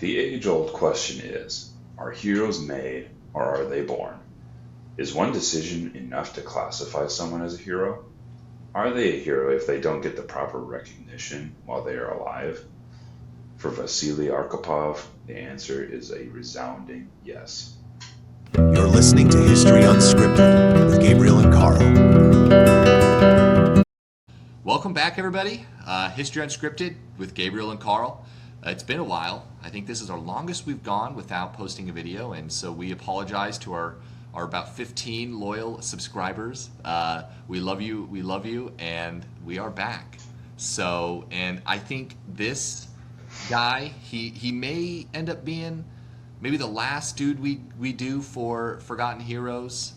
The age-old question is, are heroes made or are they born? Is one decision enough to classify someone as a hero? Are they a hero if they don't get the proper recognition while they are alive? For Vasili Arkhipov, the answer is a resounding yes. You're listening to History Unscripted with Gabriel and Carl. Welcome back, everybody. History Unscripted with Gabriel and Carl. It's been a while. I think this is our longest we've gone without posting a video, and so we apologize to our about 15 loyal subscribers. We love you, and we are back. So, and I think this guy, he may end up being maybe the last dude we do for Forgotten Heroes.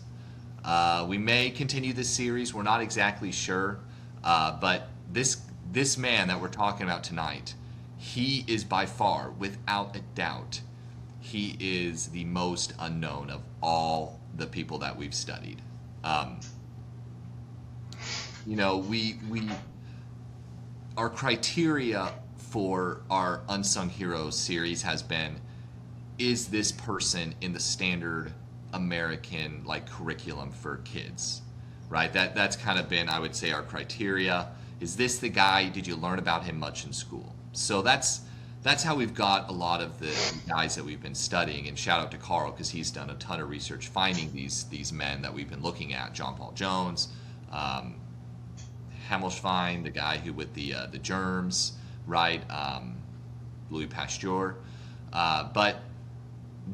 We may continue this series. We're not exactly sure. But this man that we're talking about tonight, he is by far, without a doubt, he is the most unknown of all the people that we've studied. We our criteria for our Unsung Heroes series has been, is this person in the standard American curriculum for kids? Right, that's kind of been, I would say, our criteria. Is this the guy? Did you learn about him much in school? So that's how we've got a lot of the guys that we've been studying. And shout out to Carl, because he's done a ton of research finding these men that we've been looking at. John Paul Jones, Hammelschwein, the guy who with the germs, right? Louis Pasteur. But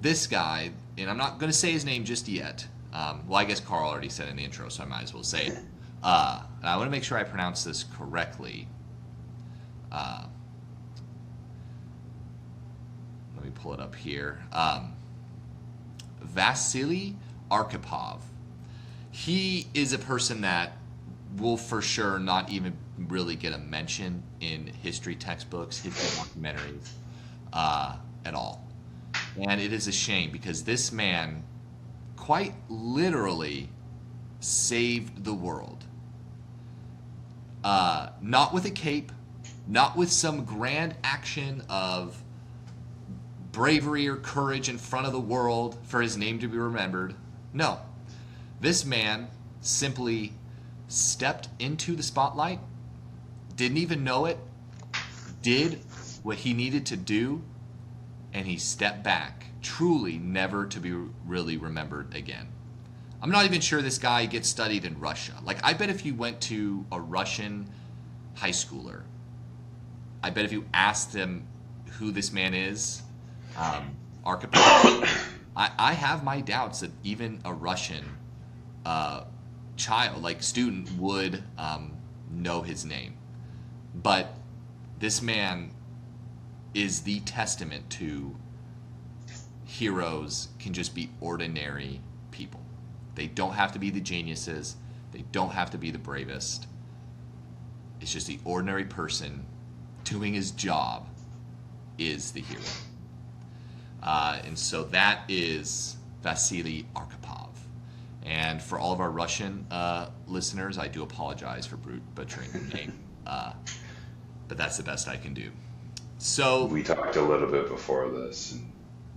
this guy, and I'm not going to say his name just yet. Well, I guess Carl already said in the intro, so I might as well say it. And I want to make sure I pronounce this correctly. Let me pull it up here. Vasili Arkhipov. He is a person that will for sure not even really get a mention in history textbooks, history documentaries, at all. And it is a shame, because this man quite literally saved the world. Not with a cape, not with some grand action of bravery or courage in front of the world for his name to be remembered. No. This man simply stepped into the spotlight, didn't even know it, did what he needed to do, and he stepped back, truly never to be really remembered again. I'm not even sure this guy gets studied in Russia. I bet if you went to a Russian high schooler, I bet if you asked them who this man is, Arkhipov, I have my doubts that even a Russian child, student, would know his name. But this man is the testament to heroes can just be ordinary people. They don't have to be the geniuses. They don't have to be the bravest. It's just the ordinary person doing his job is the hero. And so that is Vasili Arkhipov. And for all of our Russian listeners, I do apologize for butchering the name. But that's the best I can do. So we talked a little bit before this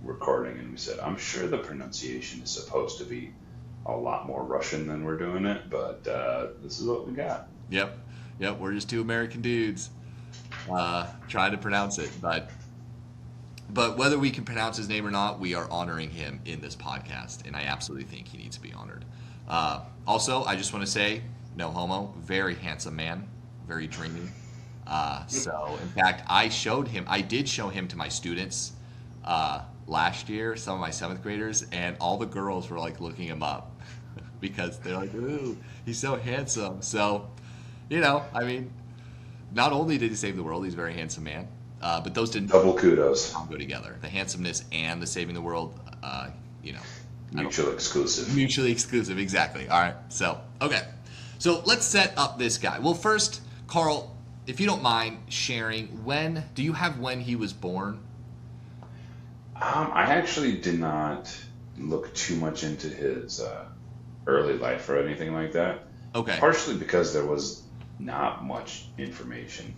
recording, and we said, I'm sure the pronunciation is supposed to be a lot more Russian than we're doing it, but this is what we got. Yep, we're just two American dudes trying to pronounce it. But whether we can pronounce his name or not, we are honoring him in this podcast, and I absolutely think he needs to be honored. Also, I just want to say, no homo, very handsome man, very dreamy. So, in fact, I did show him to my students last year, some of my 7th graders, and all the girls were looking him up because they're like, ooh, he's so handsome. So, not only did he save the world, he's a very handsome man, but those didn't double kudos go together. The handsomeness and the saving the world, mutually exclusive. Mutually exclusive, exactly. All right. So, okay. So let's set up this guy. Well, first, Carl, if you don't mind sharing, when he was born? I actually did not look too much into his early life or anything like that. Okay. Partially because there was not much information.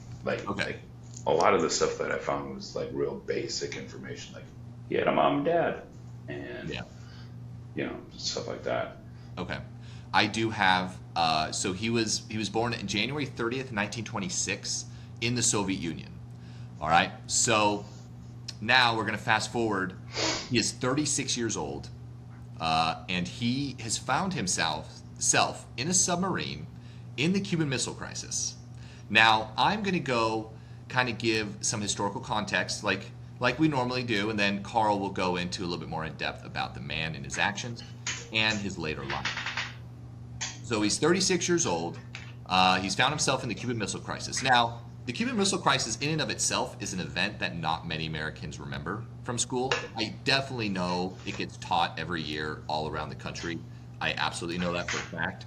a lot of the stuff that I found was like real basic information, like he had a mom and dad, and Yeah. stuff like that. Okay. I do have. So he was born on January 30th, 1926, in the Soviet Union. All right. So now we're going to fast forward. He is 36 years old, and he has found himself in a submarine in the Cuban Missile Crisis. Now I'm going to go kind of give some historical context, like we normally do, and then Carl will go into a little bit more in depth about the man and his actions and his later life. So he's 36 years old. He's found himself in the Cuban Missile Crisis. Now, the Cuban Missile Crisis in and of itself is an event that not many Americans remember from school. I definitely know it gets taught every year all around the country. I absolutely know that for a fact.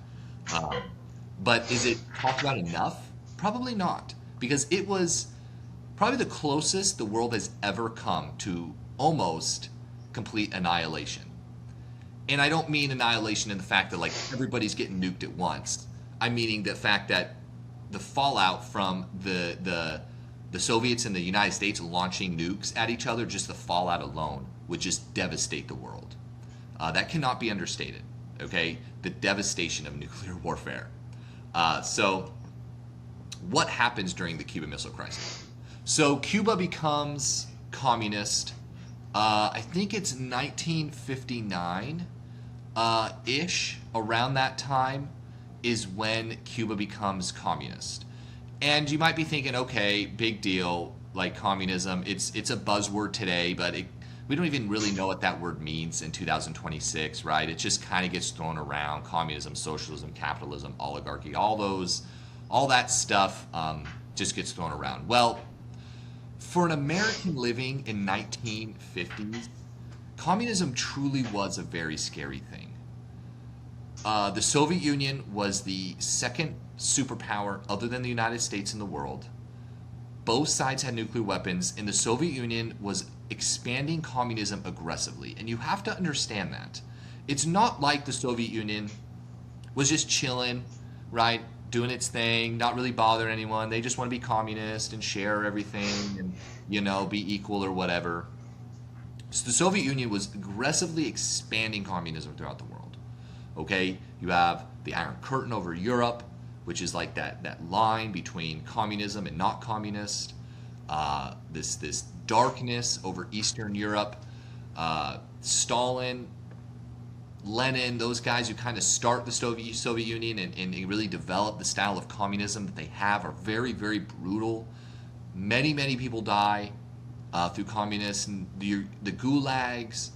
But is it talked about enough? Probably not, because it was probably the closest the world has ever come to almost complete annihilation. And I don't mean annihilation in the fact that like everybody's getting nuked at once. I'm meaning the fact that the fallout from the Soviets and the United States launching nukes at each other, just the fallout alone would just devastate the world. That cannot be understated. Okay, the devastation of nuclear warfare. So, what happens during the Cuban Missile Crisis? So Cuba becomes communist. I think it's 1959 ish. Around that time is when Cuba becomes communist. And you might be thinking, okay, big deal, like communism. It's a buzzword today, but we don't even really know what that word means in 2026, right? It just kind of gets thrown around. Communism, socialism, capitalism, oligarchy, all that stuff just gets thrown around. Well, for an American living in 1950s, communism truly was a very scary thing. The Soviet Union was the second superpower other than the United States in the world. Both sides had nuclear weapons, and the Soviet Union was expanding communism aggressively. And you have to understand that. It's not like the Soviet Union was just chilling, right? Doing its thing, not really bothering anyone. They just want to be communist and share everything and, be equal or whatever. So the Soviet Union was aggressively expanding communism throughout the world. Okay? You have the Iron Curtain over Europe, which is like that line between communism and not communist. This darkness over Eastern Europe. Stalin, Lenin, those guys who kind of start the Soviet Union and really develop the style of communism that they have are very, very brutal. Many, many people die through communism. The gulags,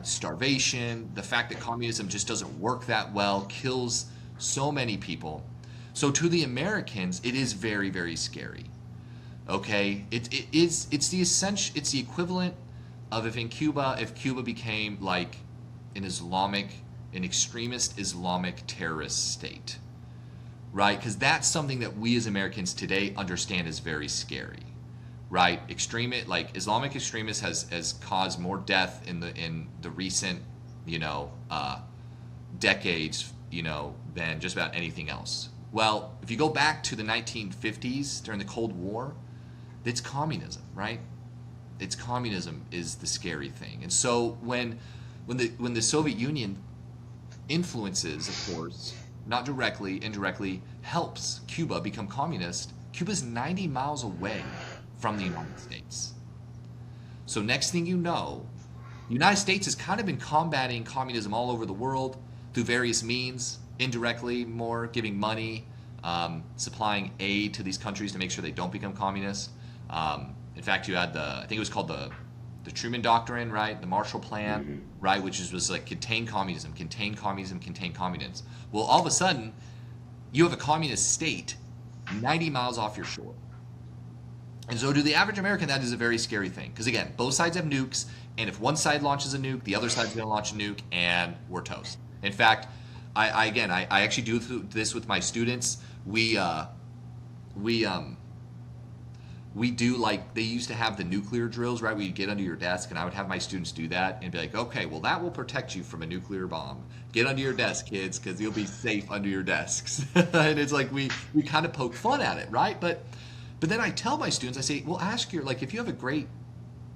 starvation, the fact that communism just doesn't work that well, kills so many people. So to the Americans, it is very, very scary. Okay, it's the equivalent of if Cuba became like an extremist Islamic terrorist state, right? Because that's something that we as Americans today understand is very scary, right? Islamic extremists has caused more death in the recent, decades, than just about anything else. Well, if you go back to the 1950s during the Cold War, it's communism, right? It's communism is the scary thing. And so when the Soviet Union influences, of course, not directly, indirectly, helps Cuba become communist, Cuba's 90 miles away from the United States. So next thing you know, the United States has kind of been combating communism all over the world through various means, indirectly more, giving money, supplying aid to these countries to make sure they don't become communist. In fact, you had I think it was called the Truman Doctrine, right? The Marshall Plan, right? Which was like contain communism, contain communism, contain communism. Well, all of a sudden, you have a communist state 90 miles off your shore. And so to the average American, that is a very scary thing. Because again, both sides have nukes, and if one side launches a nuke, the other side's going to launch a nuke, and we're toast. In fact, I actually do this with my students. We do, like, they used to have the nuclear drills, right, where you get under your desk, and I would have my students do that and be like, okay, well, that will protect you from a nuclear bomb. Get under your desk, kids, because you'll be safe under your desks. And it's like we kind of poke fun at it, right? But But then I tell my students, I say, well, ask your, like, if you have a great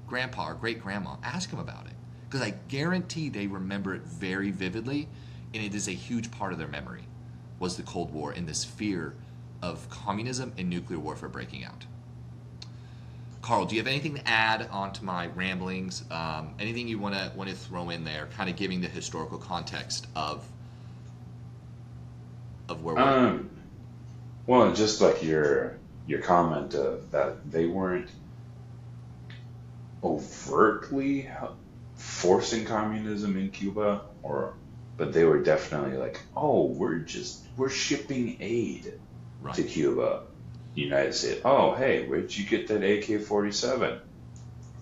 grandpa or great grandma, ask them about it. Because I guarantee they remember it very vividly, and it is a huge part of their memory, was the Cold War and this fear of communism and nuclear warfare breaking out. Carl, do you have anything to add on to my ramblings? Anything you want to throw in there, kind of giving the historical context of where we're Well, just like your comment that they weren't overtly forcing communism in Cuba, but they were definitely like, oh, we're shipping aid to Cuba. United States. Oh, hey, where'd you get that AK-47?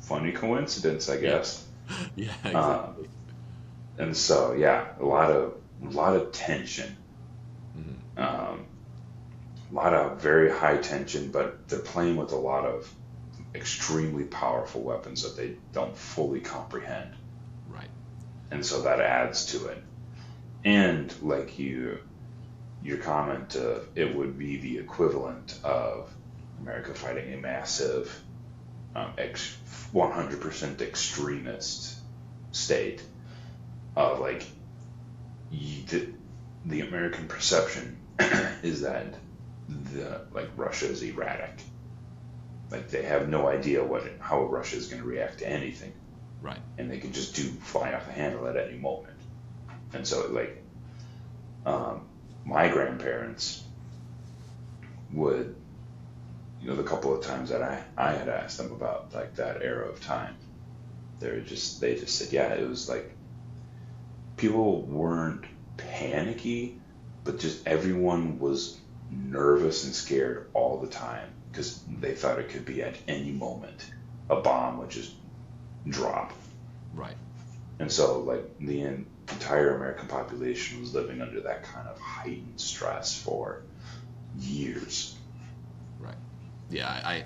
Funny coincidence, I guess. Yeah, exactly. And so, yeah, a lot of tension. A lot of very high tension, but they're playing with a lot of extremely powerful weapons that they don't fully comprehend. Right. And so that adds to it. And like your comment, it would be the equivalent of America fighting a massive 100% extremist state of like the American perception is that Russia is erratic. Like they have no idea how Russia is going to react to anything. Right. And they can just fly off the handle at any moment. And so my grandparents would, the couple of times that I had asked them about like that era of time, they just said, yeah, it was like people weren't panicky, but just everyone was nervous and scared all the time because they thought it could be at any moment a bomb would just drop. Right. And so like the entire American population was living under that kind of heightened stress for years. Right. Yeah,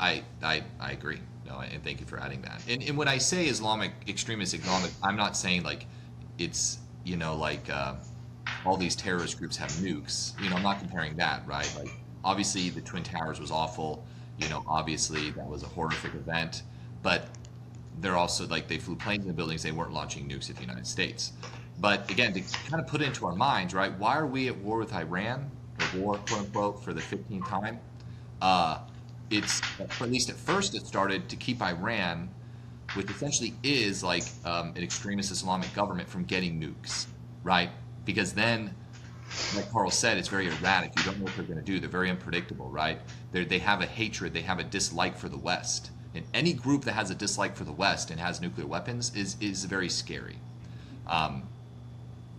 I agree. No, and thank you for adding that. And when I say extremist Islamic, I'm not saying like it's all these terrorist groups have nukes. I'm not comparing that, right? Like obviously the Twin Towers was awful. Obviously that was a horrific event, but they're also like they flew planes in the buildings. They weren't launching nukes at the United States. But again, to kind of put it into our minds, right? Why are we at war with Iran, or war, quote unquote, for the 15th time? It's at least at first it started to keep Iran, which essentially is like an extremist Islamic government, from getting nukes, right? Because then, like Carl said, it's very erratic. You don't know what they're going to do. They're very unpredictable, right? They have a hatred. They have a dislike for the West. And any group that has a dislike for the West and has nuclear weapons is very scary.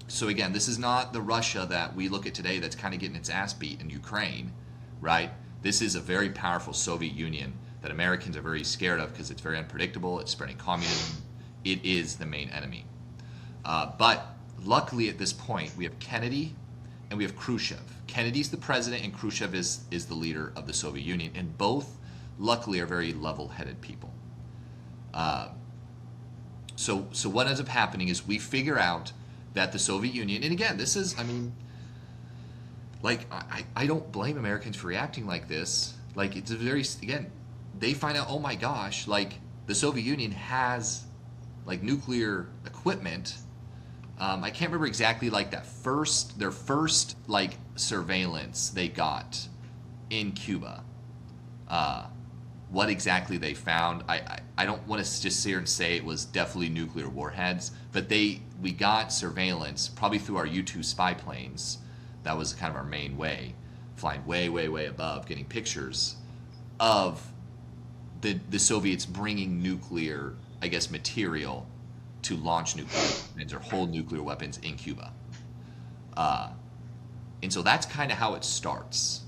So again, this is not the Russia that we look at today that's kind of getting its ass beat in Ukraine, right? This is a very powerful Soviet Union that Americans are very scared of because it's very unpredictable. It's spreading communism. It is the main enemy. But luckily at this point, we have Kennedy and we have Khrushchev. Kennedy's the president and Khrushchev is the leader of the Soviet Union. And both, luckily, are very level-headed people. So what ends up happening is we figure out that the Soviet Union, and again, this is, I don't blame Americans for reacting like this. Like, it's a very, again, they find out, oh my gosh, like, the Soviet Union has, like, nuclear equipment. I can't remember exactly, like, their first, like, surveillance they got in Cuba. What exactly they found, I don't want to just sit here and say it was definitely nuclear warheads, but we got surveillance, probably through our U-2 spy planes. That was kind of our main way, flying way, way, way above, getting pictures of the Soviets bringing nuclear, I guess, material to launch nuclear weapons or hold nuclear weapons in Cuba. And so that's kind of how it starts.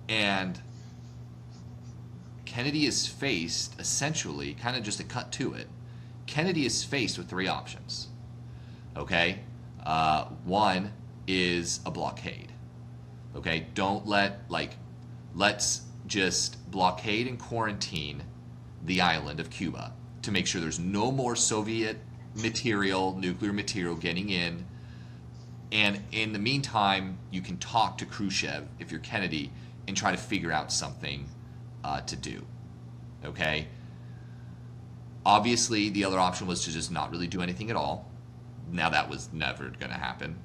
And Kennedy is faced, essentially, kind of just to cut to it, Kennedy is faced with three options. Okay? One is a blockade. Okay? Let's just blockade and quarantine the island of Cuba to make sure there's no more Soviet material, nuclear material getting in. And in the meantime, you can talk to Khrushchev, if you're Kennedy, and try to figure out something to do. Okay? Obviously, the other option was to just not really do anything at all. Now, that was never going to happen.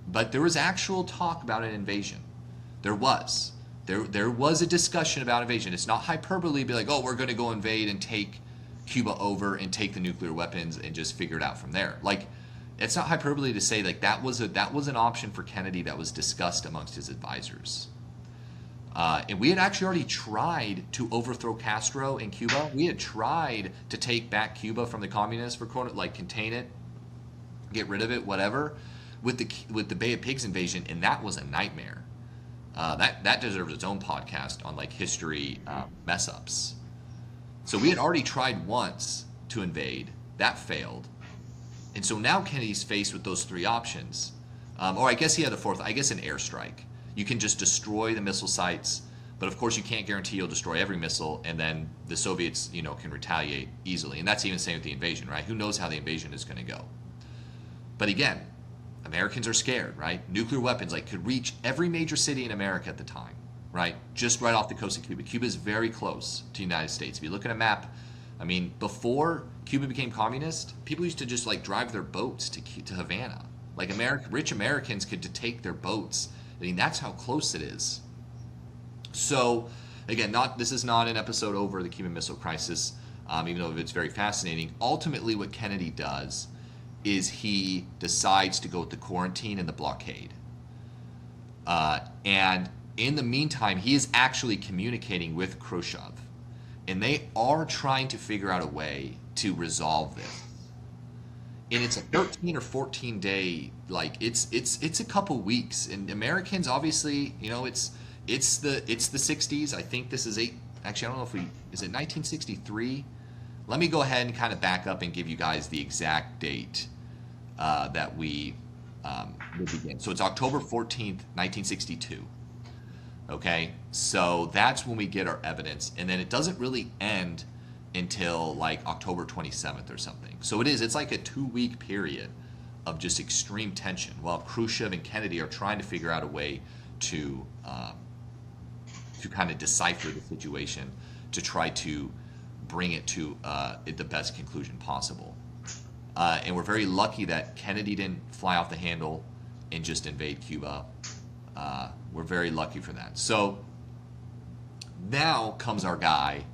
But there was actual talk about an invasion. There was. There was a discussion about invasion. It's not hyperbole to be like, oh, we're going to go invade and take Cuba over and take the nuclear weapons and just figure it out from there. Like, it's not hyperbole to say like that was an option for Kennedy that was discussed amongst his advisors. And we had actually already tried to overthrow Castro in Cuba. We had tried to take back Cuba from the communists, for like contain it, get rid of it, whatever, with the Bay of Pigs invasion, and that was a nightmare. That deserves its own podcast on like history mess ups. So we had already tried once to invade. That failed. And so now Kennedy's faced with those three options. Or I guess he had a fourth, I guess an airstrike. You can just destroy the missile sites, but of course you can't guarantee you'll destroy every missile, and then the Soviets, can retaliate easily. And that's even the same with the invasion, right? Who knows how the invasion is going to go? But again, Americans are scared, right? Nuclear weapons could reach every major city in America at the time, right? Just right off the coast of Cuba. Cuba is very close to the United States. If you look at a map, before Cuba became communist, people used to just drive their boats to Havana. Rich Americans could take their boats. That's how close it is. So, again, this is not an episode over the Cuban Missile Crisis, even though it's very fascinating. Ultimately, what Kennedy does is he decides to go with the quarantine and the blockade. And in the meantime, he is actually communicating with Khrushchev. And they are trying to figure out a way to resolve this. And it's a 13 or 14 day, it's a couple weeks. And Americans, obviously, it's the 60s. I think this is actually, I don't know if is it 1963? Let me go ahead and kind of back up and give you guys the exact date that we will begin. So it's October 14th, 1962. Okay, so that's when we get our evidence, and then it doesn't really end until October 27th or something. So it's like a 2-week period of just extreme tension while Khrushchev and Kennedy are trying to figure out a way to kind of decipher the situation, to try to bring it to the best conclusion possible. And we're very lucky that Kennedy didn't fly off the handle and just invade Cuba. We're very lucky for that. So now comes our guy.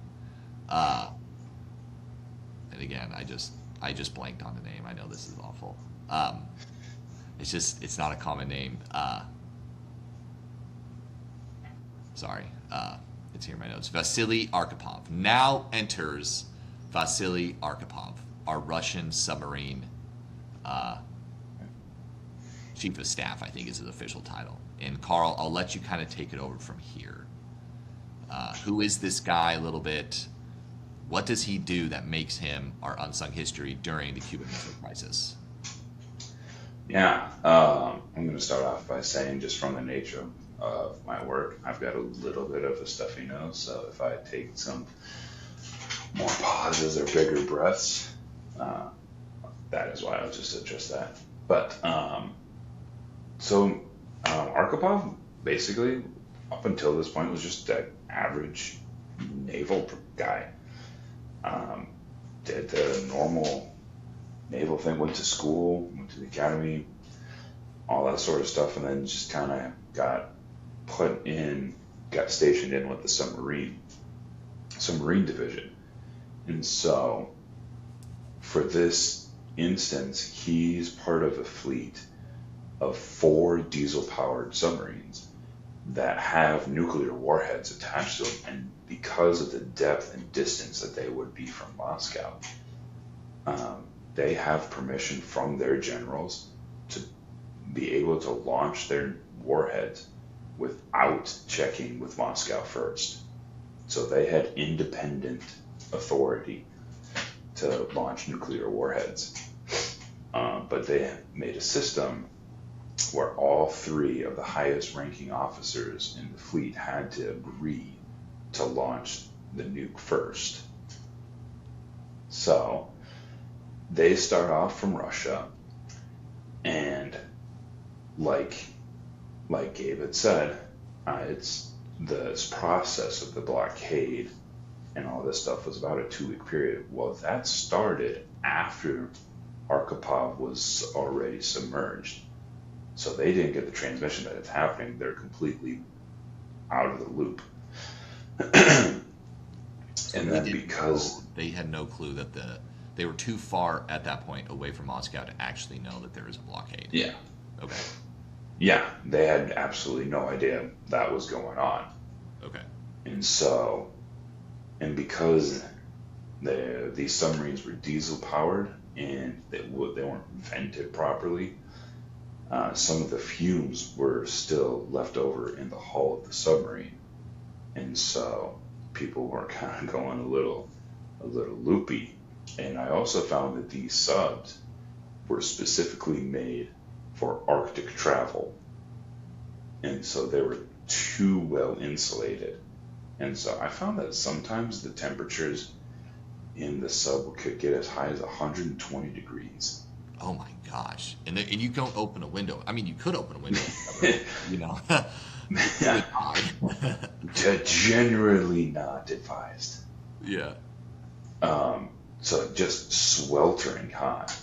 And again, I just blanked on the name. I know this is awful. It's not a common name. Sorry. It's here in my notes. Vasili Arkhipov. Now enters Vasili Arkhipov, our Russian submarine chief of staff, I think is his official title. And Carl, I'll let you kind of take it over from here. Who is this guy a little bit? What does he do that makes him our unsung history during the Cuban Missile Crisis? Yeah, I'm going to start off by saying, just from the nature of my work, I've got a little bit of a stuffy nose, so if I take some more pauses or bigger breaths, that is why I'll just address that. But Arkhipov, basically, up until this point, was just an average naval guy. Did the normal naval thing, went to school, went to the academy, all that sort of stuff, and then just kind of got stationed in with the submarine division. And so for this instance, he's part of a fleet of 4 diesel-powered submarines that have nuclear warheads attached to them, and because of the depth and distance that they would be from Moscow, they have permission from their generals to be able to launch their warheads without checking with Moscow first. So they had independent authority to launch nuclear warheads. But they made a system where all 3 of the highest ranking officers in the fleet had to agree to launch the nuke first. So they start off from Russia, and like Gabe had said, it's this process of the blockade and all this stuff was about a 2 week period. Well, that started after Arkhipov was already submerged. So they didn't get the transmission that it's happening. They're completely out of the loop. So And then because, they had no clue that they were too far at that point away from Moscow to actually know that there was a blockade. yeah, Okay. yeah, they had absolutely no idea that was going on. Okay. And so, and because these submarines were diesel powered and they weren't vented properly, some of the fumes were still left over in the hull of the submarine, and so people were kind of going a little loopy. And I also found that these subs were specifically made for Arctic travel, and so they were too well insulated. And so I found that sometimes the temperatures in the sub could get as high as 120 degrees. Oh my gosh. And you don't open a window. I mean, you could open a window, you know. Generally not advised. Yeah. So just sweltering hot.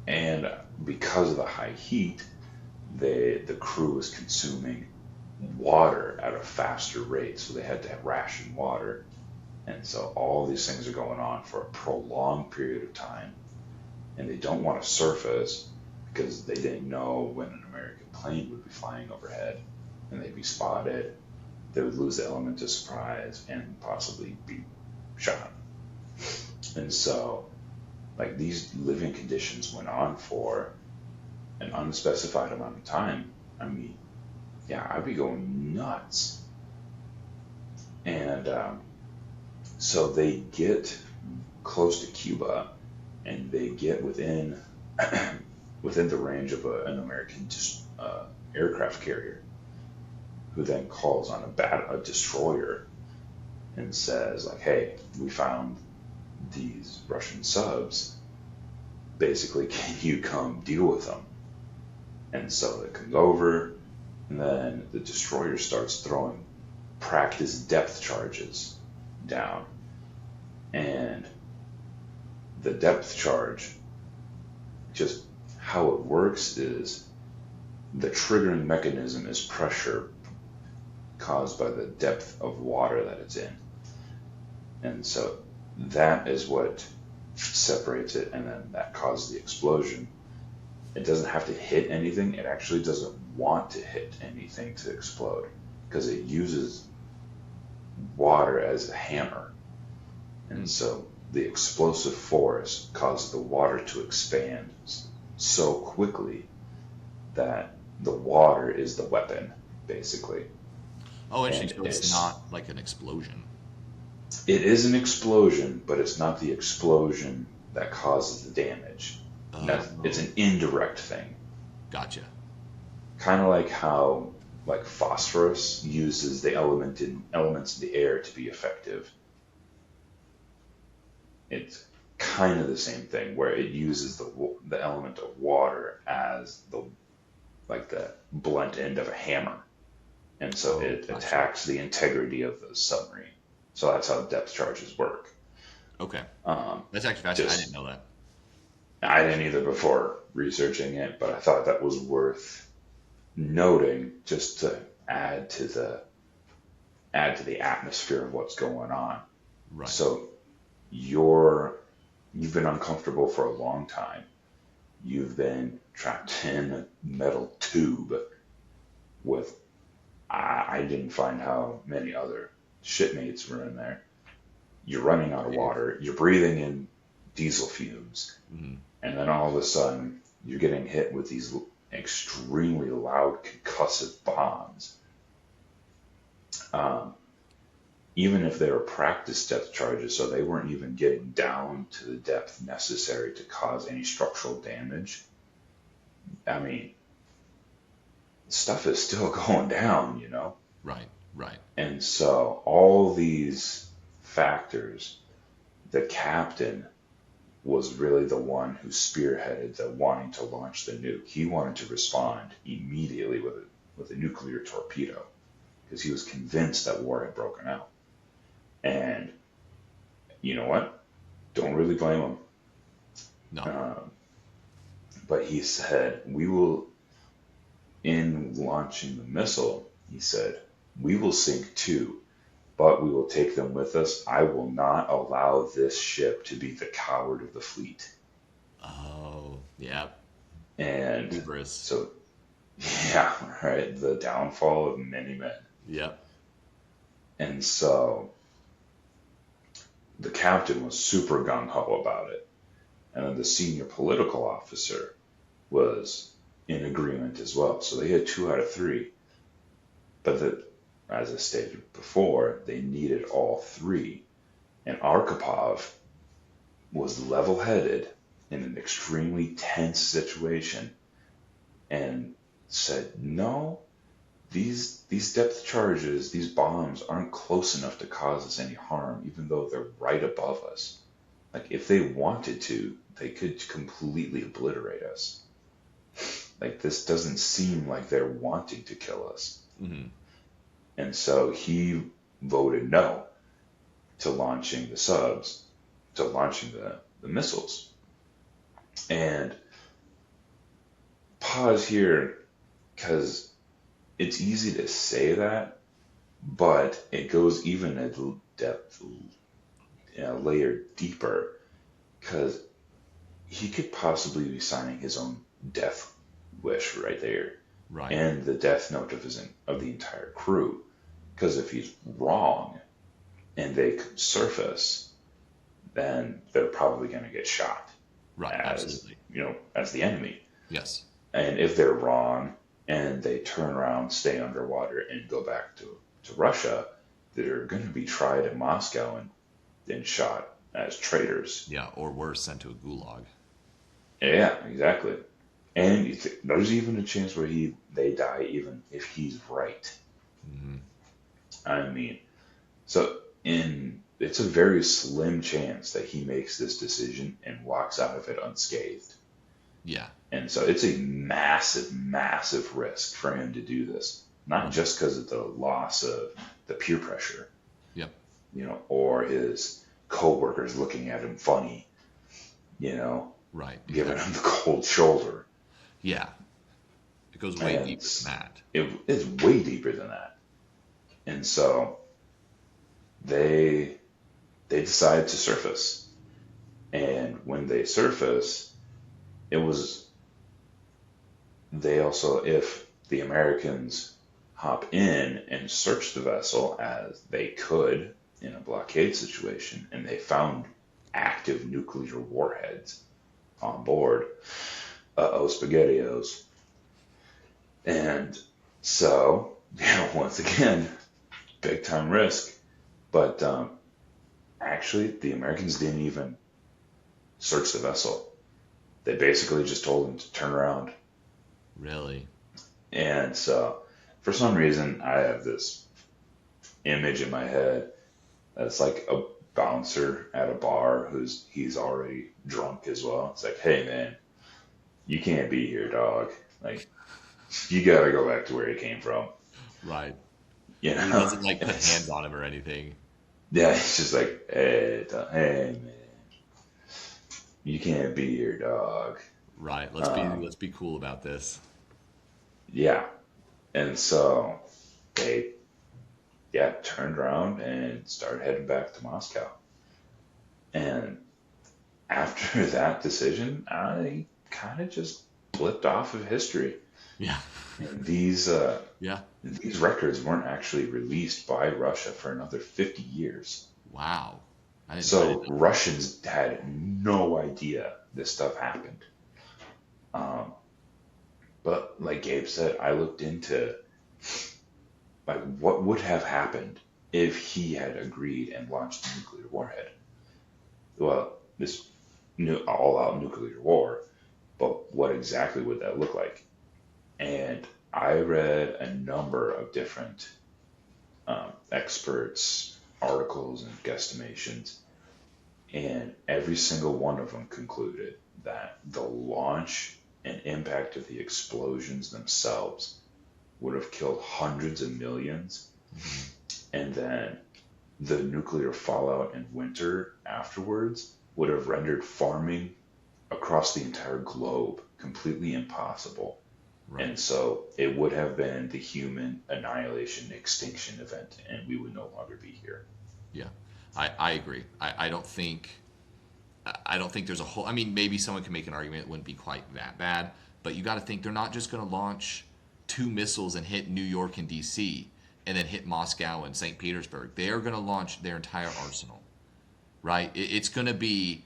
And because of the high heat, the crew was consuming water at a faster rate, so they had to ration water. And so all these things are going on for a prolonged period of time. And they don't want to surface because they didn't know when an American plane would be flying overhead and they'd be spotted. They would lose the element of surprise and possibly be shot. And so, like, these living conditions went on for an unspecified amount of time. I mean, yeah, I'd be going nuts. And so they get close to Cuba, and they get within the range of an American aircraft carrier, who then calls on a destroyer and says, like, hey, we found these Russian subs. Basically, can you come deal with them? And so it comes over, and then the destroyer starts throwing practice depth charges down. And the depth charge, just how it works is the triggering mechanism is pressure caused by the depth of water that it's in. And so that is what separates it, and then that causes the explosion. It doesn't have to hit anything. It actually doesn't want to hit anything to explode because it uses water as a hammer. And so the explosive force causes the water to expand so quickly that the water is the weapon, basically. Oh, interesting. So it's not like an explosion. It is an explosion, but it's not the explosion that causes the damage. It's an indirect thing. Gotcha. Kind of like how, like, phosphorus uses the elements in the air to be effective. It's kind of the same thing, where it uses the element of water as the blunt end of a hammer, and so it attacks the integrity of the submarine. So that's how depth charges work. Okay. That's actually fascinating. I didn't know that. I didn't either before researching it, but I thought that was worth noting just to add to the atmosphere of what's going on. Right. So you've been uncomfortable for a long time. You've been trapped in a metal tube with, I didn't find how many other shipmates were in there. You're running out of water. You're breathing in diesel fumes. Mm-hmm. And then all of a sudden, you're getting hit with these extremely loud concussive bombs. Even if they were practice depth charges, so they weren't even getting down to the depth necessary to cause any structural damage. I mean, stuff is still going down, you know? Right, right. And so all these factors, the captain was really the one who spearheaded the wanting to launch the nuke. He wanted to respond immediately with a nuclear torpedo. because he was convinced that war had broken out. And you know what? Don't really blame him. No. But he said, we will, in launching the missile, he said, we will sink too, but we will take them with us. I will not allow this ship to be the coward of the fleet. Oh, yeah. And Hubris. so, yeah, right, the downfall of many men. Yep. And so the captain was super gung-ho about it. And then the senior political officer was in agreement as well. So they had 2 out of 3. But as I stated before, they needed all 3. And Arkhipov was level-headed in an extremely tense situation and said, no, these depth charges, these bombs aren't close enough to cause us any harm, even though they're right above us. Like, if they wanted to, they could completely obliterate us. Like, this doesn't seem like they're wanting to kill us. Mm-hmm. And so he voted no to launching the subs, to launching the missiles. And pause here, because it's easy to say that, but it goes even a depth, a layer deeper, because he could possibly be signing his own death wish right there, Right. and the death note of the entire crew. Because if he's wrong and they could surface, then they're probably going to get shot. Right. As Absolutely. as the enemy. Yes. And if they're wrong and they turn around, stay underwater, and go back to Russia, they're going to be tried in Moscow and then shot as traitors. Yeah. Or worse, sent to a gulag. Yeah, exactly. And there's even a chance where they die even if he's right. Mm-hmm. I mean, so it's a very slim chance that he makes this decision and walks out of it unscathed. Yeah. And so it's a massive, massive risk for him to do this. Not just because of the loss of the peer pressure, Yep. Or his coworkers looking at him funny, Right. giving him the cold shoulder. Yeah. It goes way And deeper than that. It's way deeper than that. And so they decide to surface. And when they surface, if the Americans hop in and search the vessel, as they could in a blockade situation, and they found active nuclear warheads on board, spaghettios. And so, once again, big time risk. But actually, the Americans didn't even search the vessel. They basically just told them to turn around. Really? And so, for some reason, I have this image in my head that's like a bouncer at a bar he's already drunk as well. It's like, hey man, you can't be here, dog. Like, you gotta go back to where you came from. Right. He doesn't put hands on him or anything. Yeah, it's just like, hey man, you can't be here, dog. Right. Let's be cool about this. Yeah. And so they turned around and started heading back to Moscow. And after that decision, I kind of just blipped off of history. Yeah. And these records weren't actually released by Russia for another 50 years. Wow. So Russians had no idea this stuff happened. But like Gabe said, I looked into what would have happened if he had agreed and launched a nuclear warhead. Well, this all-out nuclear war, but what exactly would that look like? And I read a number of different experts, articles, and guesstimations, and every single one of them concluded that the launch and impact of the explosions themselves would have killed hundreds of millions And then the nuclear fallout and winter afterwards would have rendered farming across the entire globe completely impossible. Right. And so it would have been the human annihilation extinction event, and we would no longer be here. Yeah. I agree. I don't think there's a whole. I mean, maybe someone can make an argument it wouldn't be quite that bad, but you got to think they're not just going to launch two missiles and hit New York and D.C. and then hit Moscow and St. Petersburg. They are going to launch their entire arsenal, right? It's going to be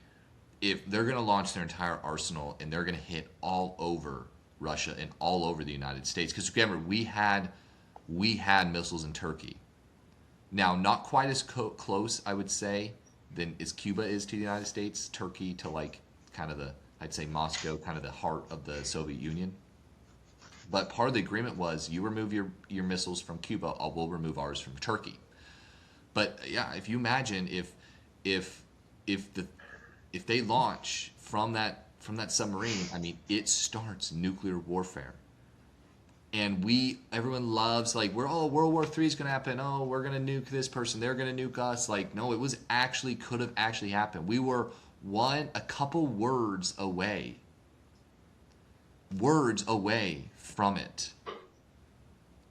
if they're going to launch their entire arsenal and they're going to hit all over Russia and all over the United States. Because remember, we had missiles in Turkey. Now, not quite as close, I would say, than as Cuba is to the United States. Turkey to like kind of I'd say Moscow, kind of the heart of the Soviet Union. But part of the agreement was you remove your missiles from Cuba, we'll remove ours from Turkey. But yeah, if you imagine if the if they launch from that submarine, I mean, it starts nuclear warfare. And everyone loves like World War III is going to happen. Oh, we're going to nuke this person. They're going to nuke us. Like, no, could have actually happened. We were a couple words away from it.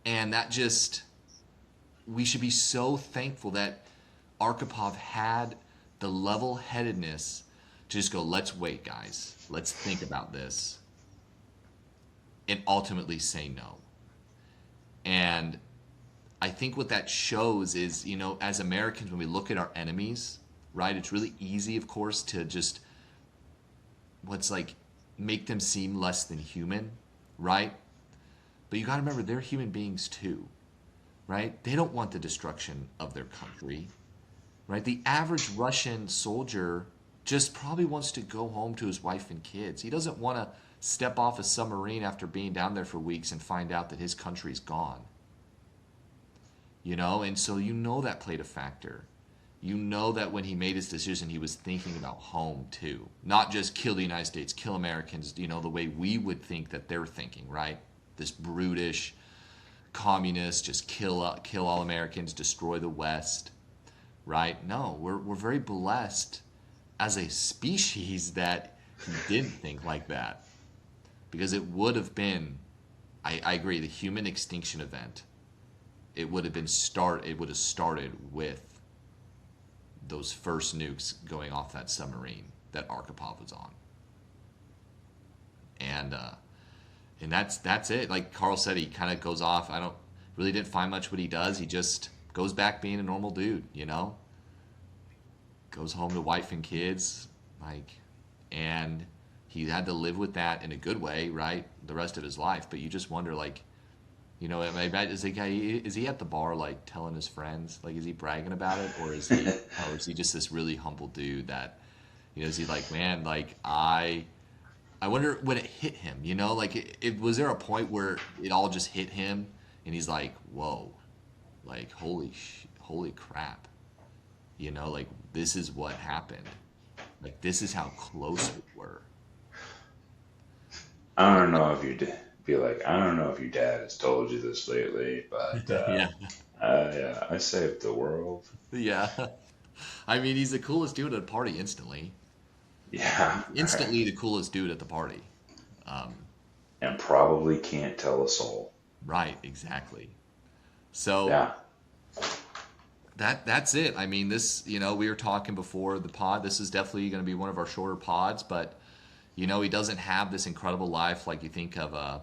And we should be so thankful that Arkhipov had the level-headedness to just go, let's wait, guys. Let's think about this. And ultimately say no. And I think what that shows is, as Americans, when we look at our enemies, right, it's really easy, of course, to just make them seem less than human, right? But you got to remember, they're human beings too, right? They don't want the destruction of their country, right? The average Russian soldier just probably wants to go home to his wife and kids. He doesn't want to step off a submarine after being down there for weeks and find out that his country's gone. And so that played a factor. That when he made his decision, he was thinking about home too. Not just kill the United States, kill Americans, the way we would think that they're thinking, right? This brutish communist, just kill all Americans, destroy the West, right? No, we're very blessed as a species that he didn't think like that. Because it would have been, I agree, the human extinction event. It would have started with those first nukes going off that submarine that Arkhipov was on. And that's it. Like Carl said, he kind of goes off. I don't really didn't find much what he does. He just goes back being a normal dude, Goes home to wife and kids, and he had to live with that in a good way, right, the rest of his life. But you just wonder, is he at the bar, telling his friends, is he bragging about it, or is he just this really humble dude that, is he man, I wonder when it hit him, was there a point where it all just hit him, and he's like, whoa, holy crap, this is what happened, this is how close we were. I don't know if I don't know if your dad has told you this lately, but Yeah. yeah, I saved the world. Yeah. I mean, he's the coolest dude at a party instantly. Yeah. Instantly the coolest dude at the party. And probably can't tell a soul. Right, exactly. So Yeah. that's it. I mean, this, we were talking before the pod. This is definitely going to be one of our shorter pods, but he doesn't have this incredible life like you think of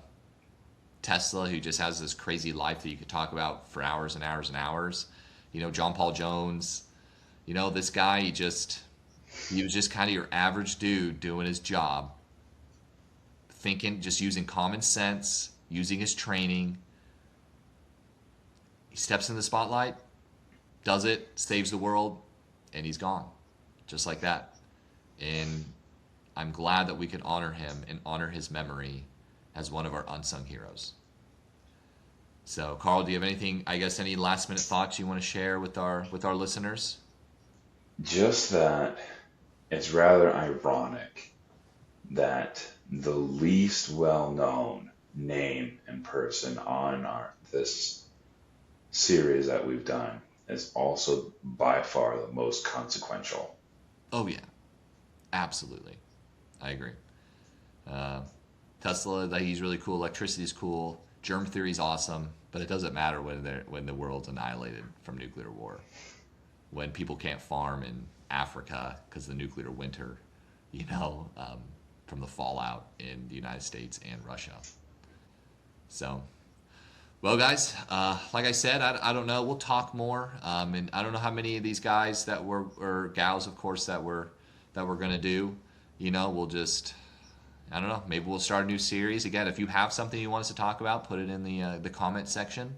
Tesla, who just has this crazy life that you could talk about for hours and hours and hours. John Paul Jones. This guy, he was just kind of your average dude doing his job, thinking, just using common sense, using his training. He steps in the spotlight, does it, saves the world, and he's gone. Just like that. And I'm glad that we could honor him and honor his memory as one of our unsung heroes. So, Carl, do you have any last minute thoughts you want to share with our listeners? Just that it's rather ironic that the least well-known name and person on this series that we've done is also by far the most consequential. Oh yeah, absolutely, I agree. Uh, Tesla, like, he's really cool. Electricity is cool. Germ theory is awesome, but it doesn't matter when the world's annihilated from nuclear war. When people can't farm in Africa because of the nuclear winter, you know, from the fallout in the United States and Russia. So, well, guys, like I said, I don't know. We'll talk more, and I don't know how many of these guys that were or gals, of course, that we're gonna do. You know, we'll just I don't know. Maybe we'll start a new series again. If you have something you want us to talk about, put it in the comment section,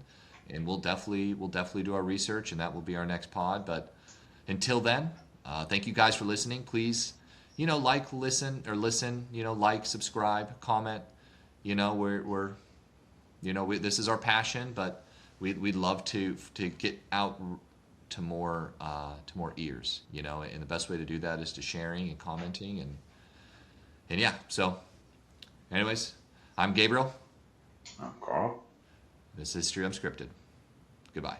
and we'll definitely do our research, and that will be our next pod. But until then, thank you guys for listening. Please, you know, like, listen. You know, like, subscribe, comment. You know, we're you know, this is our passion, but we'd love to get out to more ears. You know, and the best way to do that is to sharing and commenting and yeah. So, anyways, I'm Gabriel. Carl? This is History Unscripted. Goodbye.